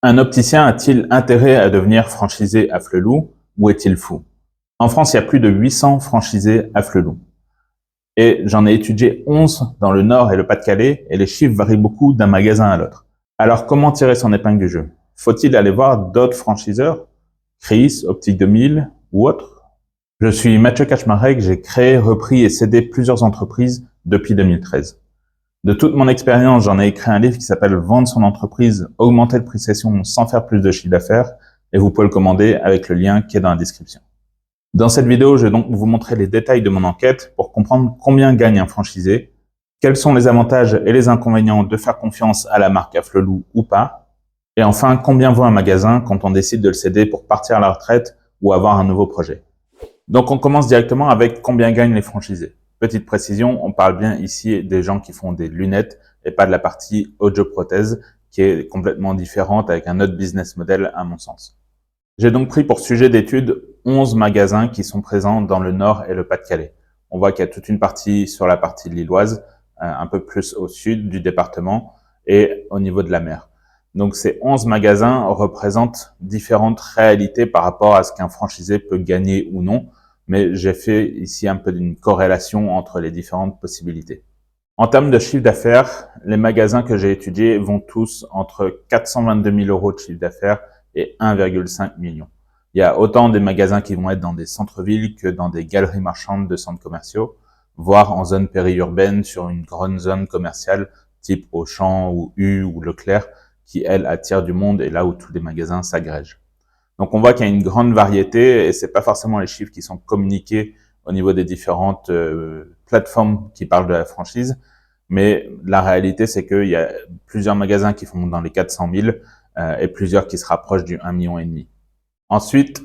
Un opticien a-t-il intérêt à devenir franchisé à Flelou ou est-il fou? En France, il y a plus de 800 franchisés à Flelou. Et j'en ai étudié 11 dans le Nord et le Pas-de-Calais et les chiffres varient beaucoup d'un magasin à l'autre. Alors comment tirer son épingle du jeu? Faut-il aller voir d'autres franchiseurs? Chris, Optique 2000 ou autres? Je suis Mathieu Kaczmarek, j'ai créé, repris et cédé plusieurs entreprises depuis 2013. De toute mon expérience, j'en ai écrit un livre qui s'appelle Vendre son entreprise, augmenter le prix cession sans faire plus de chiffre d'affaires et vous pouvez le commander avec le lien qui est dans la description. Dans cette vidéo, je vais donc vous montrer les détails de mon enquête pour comprendre combien gagne un franchisé, quels sont les avantages et les inconvénients de faire confiance à la marque à Flelou ou pas, et enfin combien vaut un magasin quand on décide de le céder pour partir à la retraite ou avoir un nouveau projet. Donc on commence directement avec combien gagnent les franchisés. Petite précision, on parle bien ici des gens qui font des lunettes et pas de la partie audioprothèse qui est complètement différente avec un autre business model à mon sens. J'ai donc pris pour sujet d'étude 11 magasins qui sont présents dans le Nord et le Pas-de-Calais. On voit qu'il y a toute une partie sur la partie lilloise, un peu plus au sud du département et au niveau de la mer. Donc ces 11 magasins représentent différentes réalités par rapport à ce qu'un franchisé peut gagner ou non, mais j'ai fait ici un peu d'une corrélation entre les différentes possibilités. En termes de chiffre d'affaires, les magasins que j'ai étudiés vont tous entre 422 000 euros de chiffre d'affaires et 1,5 million. Il y a autant des magasins qui vont être dans des centres-villes que dans des galeries marchandes de centres commerciaux, voire en zone périurbaine sur une grande zone commerciale type Auchan ou U ou Leclerc qui, elle, attire du monde et là où tous les magasins s'agrègent. Donc on voit qu'il y a une grande variété et c'est pas forcément les chiffres qui sont communiqués au niveau des différentes plateformes qui parlent de la franchise, mais la réalité c'est qu'il y a plusieurs magasins qui font dans les 400 000 et plusieurs qui se rapprochent du 1,5 million. Ensuite,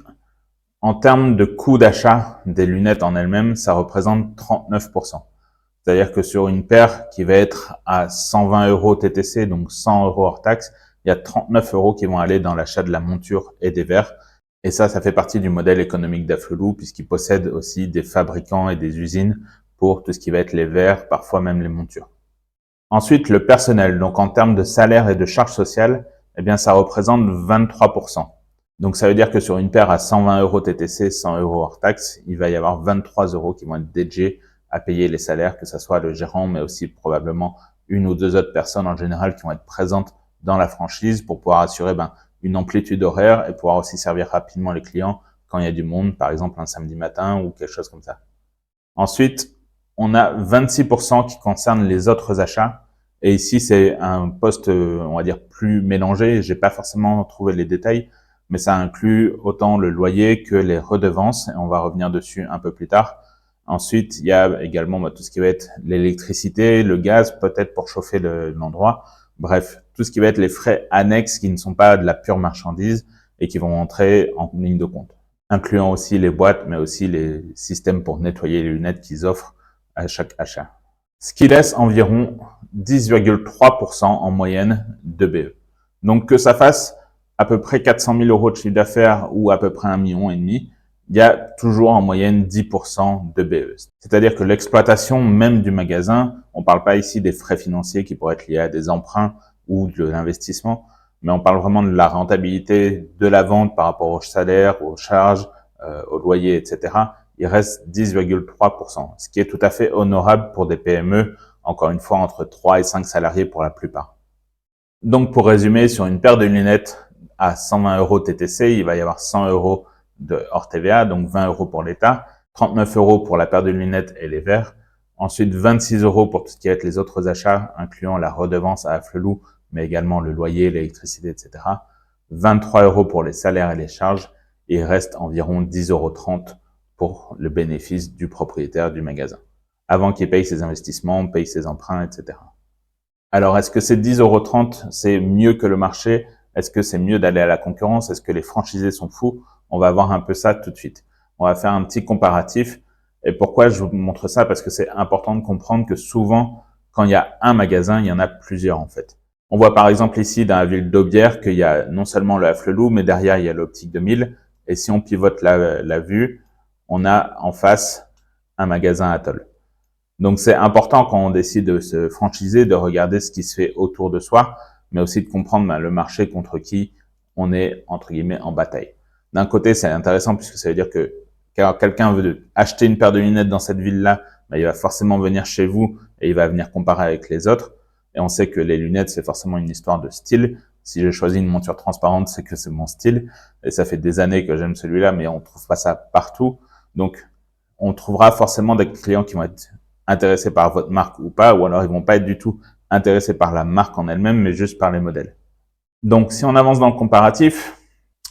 en termes de coût d'achat des lunettes en elles-mêmes, ça représente 39%. C'est-à-dire que sur une paire qui va être à 120 euros TTC, donc 100 euros hors taxe, il y a 39 euros qui vont aller dans l'achat de la monture et des verres. Et ça fait partie du modèle économique d'Afflelou puisqu'il possède aussi des fabricants et des usines pour tout ce qui va être les verres, parfois même les montures. Ensuite, le personnel. Donc, en termes de salaire et de charges sociales, eh bien, ça représente 23%. Donc, ça veut dire que sur une paire à 120 euros TTC, 100 euros hors taxe, il va y avoir 23 euros qui vont être dédiés à payer les salaires, que ce soit le gérant, mais aussi probablement une ou deux autres personnes en général qui vont être présentes dans la franchise pour pouvoir assurer une amplitude horaire et pouvoir aussi servir rapidement les clients quand il y a du monde, par exemple un samedi matin ou quelque chose comme ça. Ensuite, on a 26% qui concernent les autres achats. Et ici, c'est un poste, on va dire, plus mélangé. J'ai pas forcément trouvé les détails, mais ça inclut autant le loyer que les redevances. Et on va revenir dessus un peu plus tard. Ensuite, il y a également tout ce qui va être l'électricité, le gaz, peut-être pour chauffer l'endroit. Bref, tout ce qui va être les frais annexes qui ne sont pas de la pure marchandise et qui vont entrer en ligne de compte, incluant aussi les boîtes, mais aussi les systèmes pour nettoyer les lunettes qu'ils offrent à chaque achat. Ce qui laisse environ 10,3% en moyenne de BE. Donc que ça fasse à peu près 400 000 euros de chiffre d'affaires ou à peu près 1,5 million, il y a toujours en moyenne 10% de BE. C'est-à-dire que l'exploitation même du magasin, on ne parle pas ici des frais financiers qui pourraient être liés à des emprunts ou de l'investissement, mais on parle vraiment de la rentabilité de la vente par rapport au salaire, aux charges, au loyer, etc. Il reste 10,3%, ce qui est tout à fait honorable pour des PME, encore une fois entre 3 et 5 salariés pour la plupart. Donc pour résumer, sur une paire de lunettes à 120 euros TTC, il va y avoir 100 euros de hors TVA, donc 20 euros pour l'État, 39 euros pour la paire de lunettes et les verres, ensuite 26 euros pour tout ce qui va être les autres achats, incluant la redevance à Afflelou, mais également le loyer, l'électricité, etc. 23 euros pour les salaires et les charges, et il reste environ 10,30 euros pour le bénéfice du propriétaire du magasin, avant qu'il paye ses investissements, paye ses emprunts, etc. Alors, est-ce que ces 10,30 euros, c'est mieux que le marché? Est-ce que c'est mieux d'aller à la concurrence? Est-ce que les franchisés sont fous? On va voir un peu ça tout de suite. On va faire un petit comparatif. Et pourquoi je vous montre ça? Parce que c'est important de comprendre que souvent, quand il y a un magasin, il y en a plusieurs en fait. On voit par exemple ici dans la ville d'Aubière qu'il y a non seulement le Afflelou, mais derrière il y a l'Optique 2000. Et si on pivote la vue, on a en face un magasin Atoll. Donc c'est important quand on décide de se franchiser, de regarder ce qui se fait autour de soi, mais aussi de comprendre le marché contre qui on est, entre guillemets, en bataille. D'un côté, c'est intéressant puisque ça veut dire que quand quelqu'un veut acheter une paire de lunettes dans cette ville-là, ben, il va forcément venir chez vous et il va venir comparer avec les autres. Et on sait que les lunettes, c'est forcément une histoire de style. Si j'ai choisi une monture transparente, c'est que c'est mon style. Et ça fait des années que j'aime celui-là, mais on trouve pas ça partout. Donc, on trouvera forcément des clients qui vont être intéressés par votre marque ou pas, ou alors ils vont pas être du tout intéressés par la marque en elle-même, mais juste par les modèles. Donc, si on avance dans le comparatif,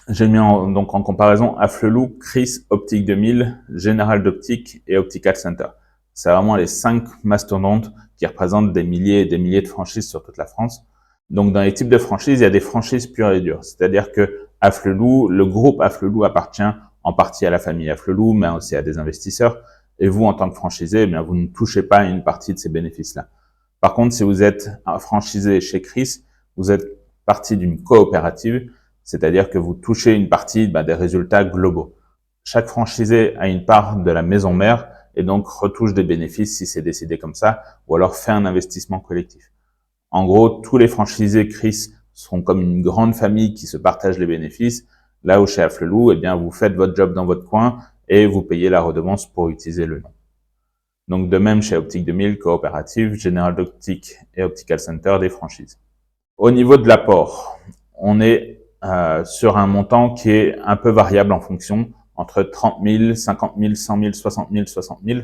j'ai mis donc en comparaison Afflelou, Chris, Optique 2000, Général d'Optique et Optical Center. C'est vraiment les 5 mastodontes qui représentent des milliers et des milliers de franchises sur toute la France. Donc, dans les types de franchises, il y a des franchises pures et dures. C'est-à-dire que Afflelou, le groupe Afflelou appartient en partie à la famille Afflelou, mais aussi à des investisseurs. Et vous, en tant que franchisé, eh bien, vous ne touchez pas une partie de ces bénéfices-là. Par contre, si vous êtes franchisé chez Chris, vous êtes partie d'une coopérative, c'est-à-dire que vous touchez une partie des résultats globaux. Chaque franchisé a une part de la maison mère et donc retouche des bénéfices si c'est décidé comme ça, ou alors fait un investissement collectif. En gros, tous les franchisés Chris sont comme une grande famille qui se partage les bénéfices, là où chez Afflelou, eh bien, vous faites votre job dans votre coin et vous payez la redevance pour utiliser le nom. Donc, de même chez Optique 2000, Coopérative, Général d'Optique et Optical Center, des franchises. Au niveau de l'apport, on est sur un montant qui est un peu variable en fonction, entre 30 000, 50 000, 100 000, 60 000, 60 000.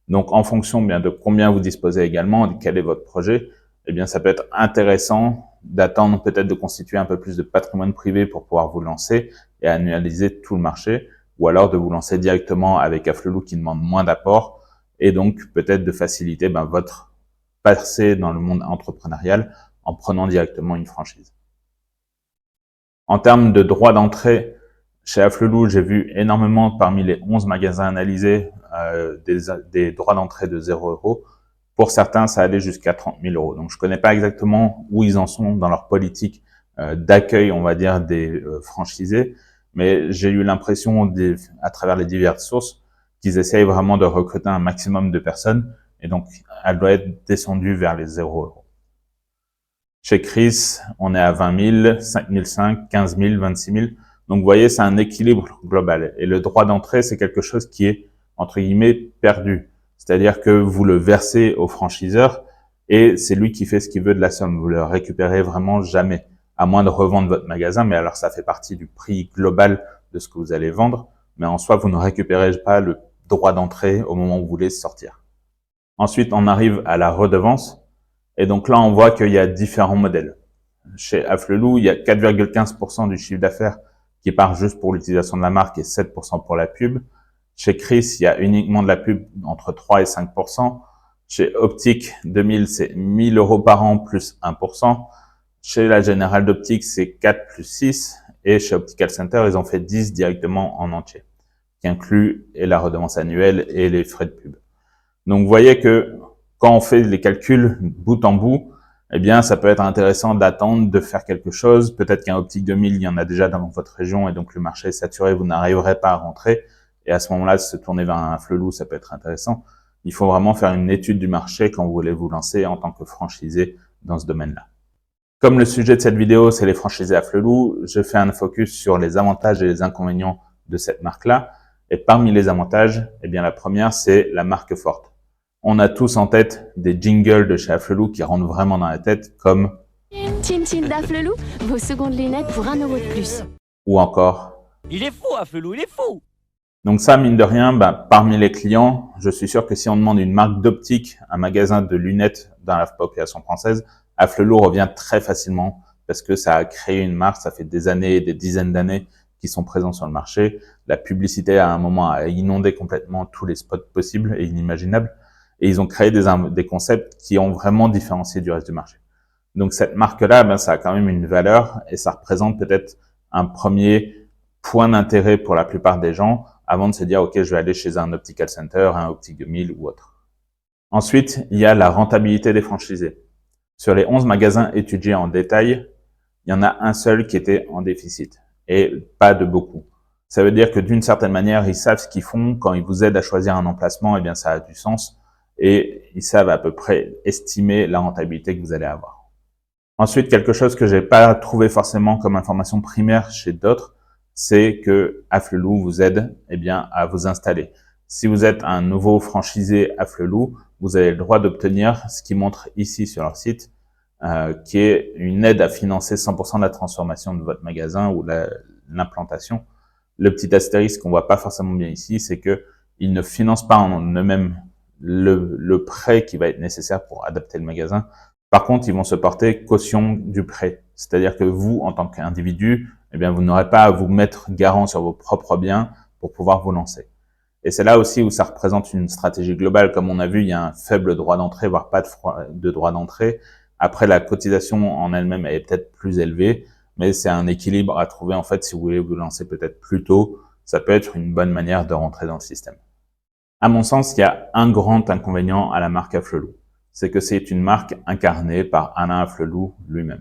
Donc, en fonction bien de combien vous disposez également, de quel est votre projet, eh bien, ça peut être intéressant d'attendre peut-être de constituer un peu plus de patrimoine privé pour pouvoir vous lancer et annualiser tout le marché, ou alors de vous lancer directement avec Afflelou qui demande moins d'apport et donc peut-être de faciliter votre passé dans le monde entrepreneurial en prenant directement une franchise. En termes de droits d'entrée, chez Afflelou, j'ai vu énormément parmi les 11 magasins analysés des droits d'entrée de 0 €. Pour certains, ça allait jusqu'à 30 000 €. Donc, je connais pas exactement où ils en sont dans leur politique d'accueil, on va dire, des franchisés, mais j'ai eu l'impression, à travers les diverses sources, qu'ils essayent vraiment de recruter un maximum de personnes, et donc elle doit être descendue vers les 0 €. Chez Chris, on est à 20 000, 5 500, 15 000, 26 000. Donc, vous voyez, c'est un équilibre global. Et le droit d'entrée, c'est quelque chose qui est, entre guillemets, perdu. C'est-à-dire que vous le versez au franchiseur et c'est lui qui fait ce qu'il veut de la somme. Vous le récupérez vraiment jamais, à moins de revendre votre magasin. Mais alors, ça fait partie du prix global de ce que vous allez vendre. Mais en soi, vous ne récupérez pas le droit d'entrée au moment où vous voulez sortir. Ensuite, on arrive à la redevance. Et donc là, on voit qu'il y a différents modèles. Chez Afflelou, il y a 4,15% du chiffre d'affaires qui part juste pour l'utilisation de la marque et 7% pour la pub. Chez Chris, il y a uniquement de la pub entre 3 et 5%. Chez Optique 2000, c'est 1 000 € par an plus 1%. Chez la Générale d'Optique, c'est 4 plus 6. Et chez Optical Center, ils ont fait 10 directement en entier, qui inclut et la redevance annuelle et les frais de pub. Donc, vous voyez que quand on fait les calculs bout en bout, eh bien, ça peut être intéressant d'attendre, de faire quelque chose. Peut-être qu'un Optique 2000, il y en a déjà dans votre région et donc le marché est saturé, vous n'arriverez pas à rentrer. Et à ce moment-là, se tourner vers un Afflelou, ça peut être intéressant. Il faut vraiment faire une étude du marché quand vous voulez vous lancer en tant que franchisé dans ce domaine-là. Comme le sujet de cette vidéo, c'est les franchisés Afflelou, je fais un focus sur les avantages et les inconvénients de cette marque-là. Et parmi les avantages, eh bien, la première, c'est la marque forte. On a tous en tête des jingles de chez Afflelou qui rentrent vraiment dans la tête, comme Chin Chin d'Afflelou, vos secondes lunettes pour 1 € de plus. Ou encore Il est fou, Afflelou, il est fou. Donc ça, mine de rien, parmi les clients, je suis sûr que si on demande une marque d'optique, un magasin de lunettes dans la population française, Afflelou revient très facilement parce que ça a créé une marque, ça fait des années, des dizaines d'années qu'ils sont présents sur le marché. La publicité, à un moment, a inondé complètement tous les spots possibles et inimaginables. Et ils ont créé des concepts qui ont vraiment différencié du reste du marché. Donc cette marque-là, ça a quand même une valeur et ça représente peut-être un premier point d'intérêt pour la plupart des gens avant de se dire, OK, je vais aller chez un Optical Center, un Optique 2000 ou autre. Ensuite, il y a la rentabilité des franchisés. Sur les 11 magasins étudiés en détail, il y en a un seul qui était en déficit et pas de beaucoup. Ça veut dire que d'une certaine manière, ils savent ce qu'ils font. Quand ils vous aident à choisir un emplacement, eh bien, ça a du sens et ils savent à peu près estimer la rentabilité que vous allez avoir. Ensuite, quelque chose que j'ai pas trouvé forcément comme information primaire chez d'autres, c'est que Afflelou vous aide, à vous installer. Si vous êtes un nouveau franchisé Afflelou, vous avez le droit d'obtenir ce qui montre ici sur leur site, qui est une aide à financer 100% de la transformation de votre magasin ou l'implantation. Le petit astérisque qu'on voit pas forcément bien ici, c'est que ils ne financent pas en eux-mêmes le prêt qui va être nécessaire pour adapter le magasin. Par contre, ils vont se porter caution du prêt. C'est-à-dire que vous, en tant qu'individu, vous n'aurez pas à vous mettre garant sur vos propres biens pour pouvoir vous lancer. Et c'est là aussi où ça représente une stratégie globale. Comme on a vu, il y a un faible droit d'entrée, voire pas de droit d'entrée. Après, la cotisation en elle-même est peut-être plus élevée, mais c'est un équilibre à trouver. En fait, si vous voulez vous lancer peut-être plus tôt, ça peut être une bonne manière de rentrer dans le système. À mon sens, il y a un grand inconvénient à la marque Afflelou. C'est que c'est une marque incarnée par Alain Afflelou lui-même.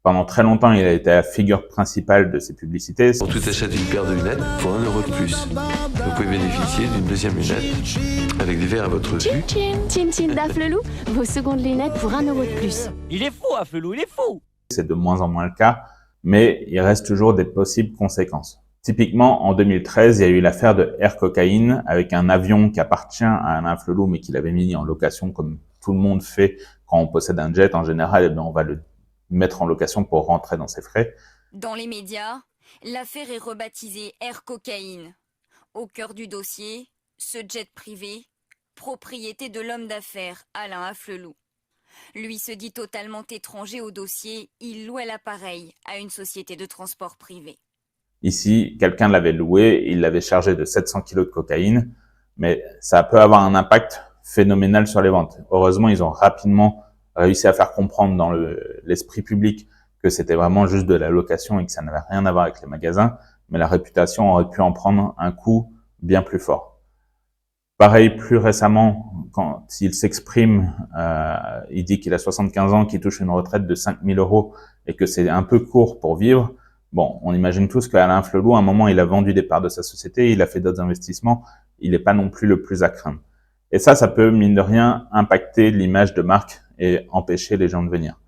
Pendant très longtemps, il a été la figure principale de ses publicités. Pour tout achat d'une paire de lunettes, pour 1 euro de plus, vous pouvez bénéficier d'une deuxième lunette avec des verres à votre vue. Chin chin d'Afflelou, vos secondes lunettes pour 1 euro de plus. Il est fou, Afflelou, il est fou. C'est de moins en moins le cas, mais il reste toujours des possibles conséquences. Typiquement, en 2013, il y a eu l'affaire de Air Cocaïne avec un avion qui appartient à Alain Afflelou, mais qu'il avait mis en location comme tout le monde fait quand on possède un jet. En général, on va le mettre en location pour rentrer dans ses frais. Dans les médias, l'affaire est rebaptisée Air Cocaïne. Au cœur du dossier, ce jet privé, propriété de l'homme d'affaires Alain Afflelou. Lui se dit totalement étranger au dossier, il louait l'appareil à une société de transport privé. Ici, quelqu'un l'avait loué, il l'avait chargé de 700 kilos de cocaïne, mais ça peut avoir un impact phénoménal sur les ventes. Heureusement, ils ont rapidement réussi à faire comprendre dans l'esprit public que c'était vraiment juste de la location et que ça n'avait rien à voir avec les magasins, mais la réputation aurait pu en prendre un coup bien plus fort. Pareil, plus récemment, quand il s'exprime, il dit qu'il a 75 ans, qu'il touche une retraite de 5 000 euros et que c'est un peu court pour vivre. Bon, on imagine tous qu'Alain Afflelou, à un moment, il a vendu des parts de sa société, il a fait d'autres investissements, il n'est pas non plus le plus à craindre. Et ça peut, mine de rien, impacter l'image de marque et empêcher les gens de venir.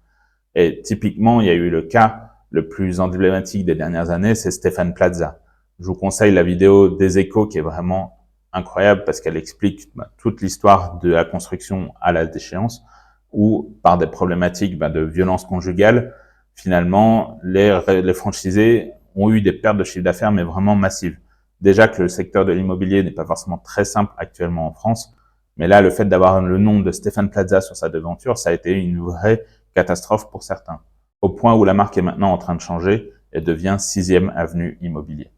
Et typiquement, il y a eu le cas le plus emblématique des dernières années, c'est Stéphane Plaza. Je vous conseille la vidéo des Échos qui est vraiment incroyable parce qu'elle explique toute l'histoire de la construction à la déchéance où, par des problématiques de violence conjugale, finalement, les franchisés ont eu des pertes de chiffre d'affaires, mais vraiment massives. Déjà que le secteur de l'immobilier n'est pas forcément très simple actuellement en France, mais là, le fait d'avoir le nom de Stéphane Plaza sur sa devanture, ça a été une vraie catastrophe pour certains. Au point où la marque est maintenant en train de changer et devient 6e avenue immobilier.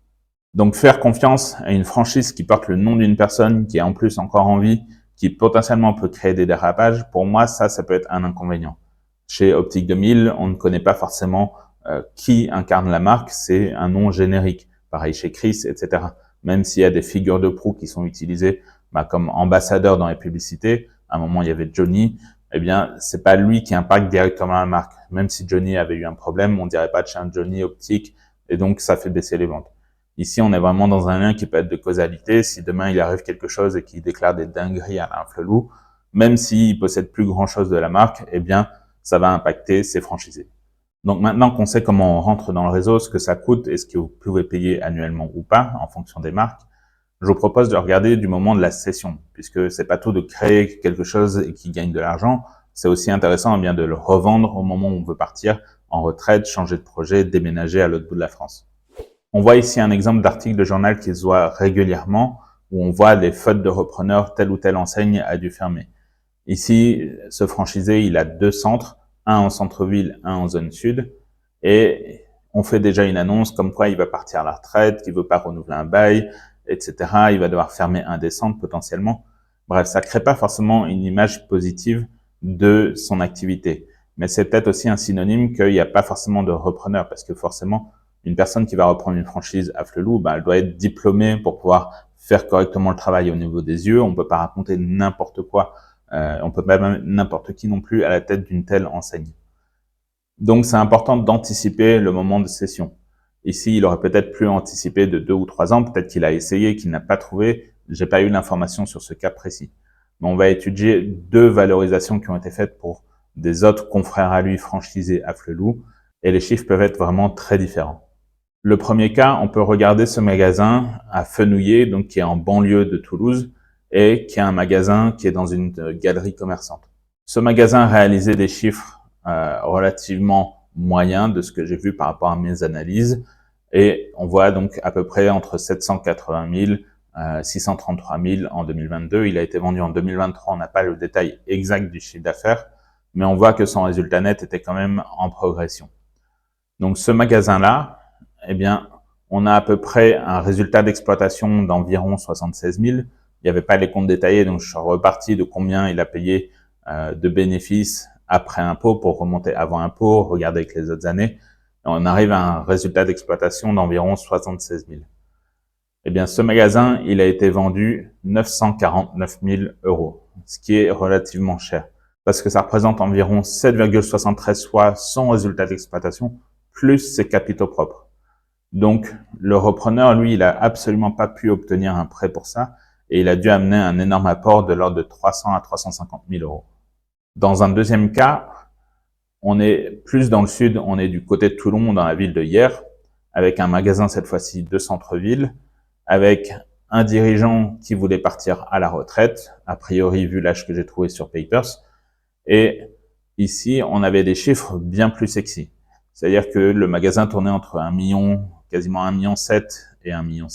Donc, faire confiance à une franchise qui porte le nom d'une personne, qui est en plus encore en vie, qui potentiellement peut créer des dérapages, pour moi, ça peut être un inconvénient. Chez Optique 2000, on ne connaît pas forcément qui incarne la marque, c'est un nom générique. Pareil chez Chris, etc. Même s'il y a des figures de proue qui sont utilisées comme ambassadeur dans les publicités, à un moment il y avait Johnny, c'est pas lui qui impacte directement la marque. Même si Johnny avait eu un problème, on dirait pas de chez un Johnny Optique, et donc ça fait baisser les ventes. Ici, on est vraiment dans un lien qui peut être de causalité. Si demain il arrive quelque chose et qu'il déclare des dingueries à Alain Afflelou, même s'il possède plus grand chose de la marque, ça va impacter ses franchisés. Donc maintenant qu'on sait comment on rentre dans le réseau, ce que ça coûte et ce que vous pouvez payer annuellement ou pas en fonction des marques, je vous propose de regarder du moment de la cession, puisque c'est pas tout de créer quelque chose et qui gagne de l'argent, c'est aussi intéressant de le revendre au moment où on veut partir en retraite, changer de projet, déménager à l'autre bout de la France. On voit ici un exemple d'article de journal qui se voit régulièrement, où on voit les fautes de repreneurs, telle ou telle enseigne a dû fermer. Ici, ce franchisé, il a 2 centres, un en centre-ville, un en zone sud, et on fait déjà une annonce comme quoi il va partir à la retraite, qu'il veut pas renouveler un bail, etc. Il va devoir fermer un des centres potentiellement. Bref, ça crée pas forcément une image positive de son activité. Mais c'est peut-être aussi un synonyme qu'il n'y a pas forcément de repreneur, parce que forcément, une personne qui va reprendre une franchise Afflelou, elle doit être diplômée pour pouvoir faire correctement le travail au niveau des yeux. On peut pas raconter n'importe quoi. On peut pas même n'importe qui non plus à la tête d'une telle enseigne. Donc, c'est important d'anticiper le moment de cession. Ici, il aurait peut-être pu anticiper de 2 ou 3 ans. Peut-être qu'il a essayé, qu'il n'a pas trouvé. J'ai pas eu l'information sur ce cas précis. Mais on va étudier 2 valorisations qui ont été faites pour des autres confrères à lui franchisés à Flelou, et les chiffres peuvent être vraiment très différents. Le premier cas, on peut regarder ce magasin à Fenouillet, donc qui est en banlieue de Toulouse, et qui est un magasin qui est dans une galerie commerçante. Ce magasin réalisait des chiffres relativement moyens de ce que j'ai vu par rapport à mes analyses, et on voit donc à peu près entre 780 000 633 000 en 2022. Il a été vendu en 2023. On n'a pas le détail exact du chiffre d'affaires, mais on voit que son résultat net était quand même en progression. Donc ce magasin-là, eh bien, on a à peu près un résultat d'exploitation d'environ 76 000. Il n'y avait pas les comptes détaillés, donc je suis reparti de combien il a payé de bénéfices après impôt pour remonter avant impôt, regarder avec les autres années. Et on arrive à un résultat d'exploitation d'environ 76 000. Eh bien, ce magasin, il a été vendu 949 000 €, ce qui est relativement cher, parce que ça représente environ 7,73 fois son résultat d'exploitation, plus ses capitaux propres. Donc, le repreneur, lui, il a absolument pas pu obtenir un prêt pour ça, et il a dû amener un énorme apport de l'ordre de 300 à 350 000 €. Dans un deuxième cas, on est plus dans le sud, on est du côté de Toulon, dans la ville de Hyères, avec un magasin cette fois-ci de centre-ville, avec un dirigeant qui voulait partir à la retraite, a priori vu l'âge que j'ai trouvé sur Papers. Et ici, on avait des chiffres bien plus sexy. C'est-à-dire que le magasin tournait entre 1 million, quasiment 1,7 million et 1,6 million.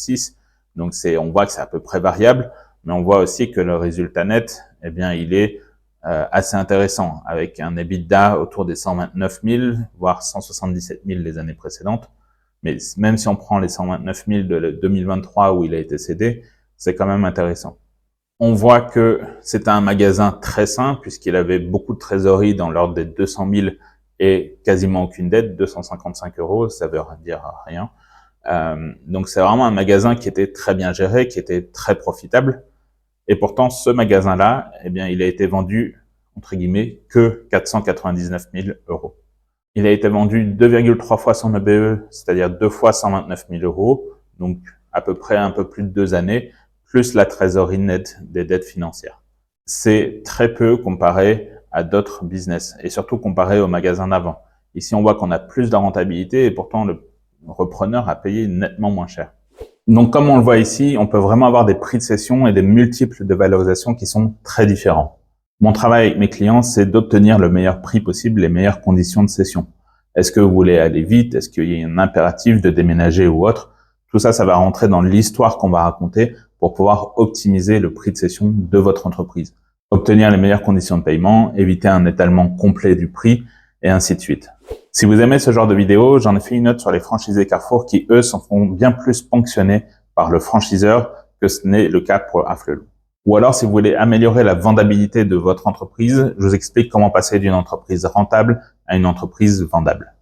Donc on voit que c'est à peu près variable, mais on voit aussi que le résultat net, eh bien, il est assez intéressant, avec un EBITDA autour des 129 000, voire 177 000 les années précédentes. Mais même si on prend les 129 000 de 2023 où il a été cédé, c'est quand même intéressant. On voit que c'est un magasin très sain puisqu'il avait beaucoup de trésorerie dans l'ordre des 200 000 et quasiment aucune dette, 255 €, ça veut dire rien. Donc c'est vraiment un magasin qui était très bien géré, qui était très profitable. Et pourtant, ce magasin-là, eh bien, il a été vendu, entre guillemets, que 499 000 €. Il a été vendu 2,3 fois son EBE, c'est-à-dire 2 fois 129 000 €, donc à peu près un peu plus de 2 années, plus la trésorerie nette des dettes financières. C'est très peu comparé à d'autres business, et surtout comparé au magasin d'avant. Ici, on voit qu'on a plus de rentabilité, et pourtant le repreneur a payé nettement moins cher. Donc comme on le voit ici, on peut vraiment avoir des prix de cession et des multiples de valorisation qui sont très différents. Mon travail avec mes clients, c'est d'obtenir le meilleur prix possible, les meilleures conditions de cession. Est-ce que vous voulez aller vite? Est-ce qu'il y a un impératif de déménager ou autre? Tout ça, ça va rentrer dans l'histoire qu'on va raconter pour pouvoir optimiser le prix de cession de votre entreprise. Obtenir les meilleures conditions de paiement, éviter un étalement complet du prix et ainsi de suite. Si vous aimez ce genre de vidéo, j'en ai fait une autre sur les franchisés Carrefour qui, eux, s'en font bien plus ponctionner par le franchiseur que ce n'est le cas pour Afflelou. Ou alors, si vous voulez améliorer la vendabilité de votre entreprise, je vous explique comment passer d'une entreprise rentable à une entreprise vendable.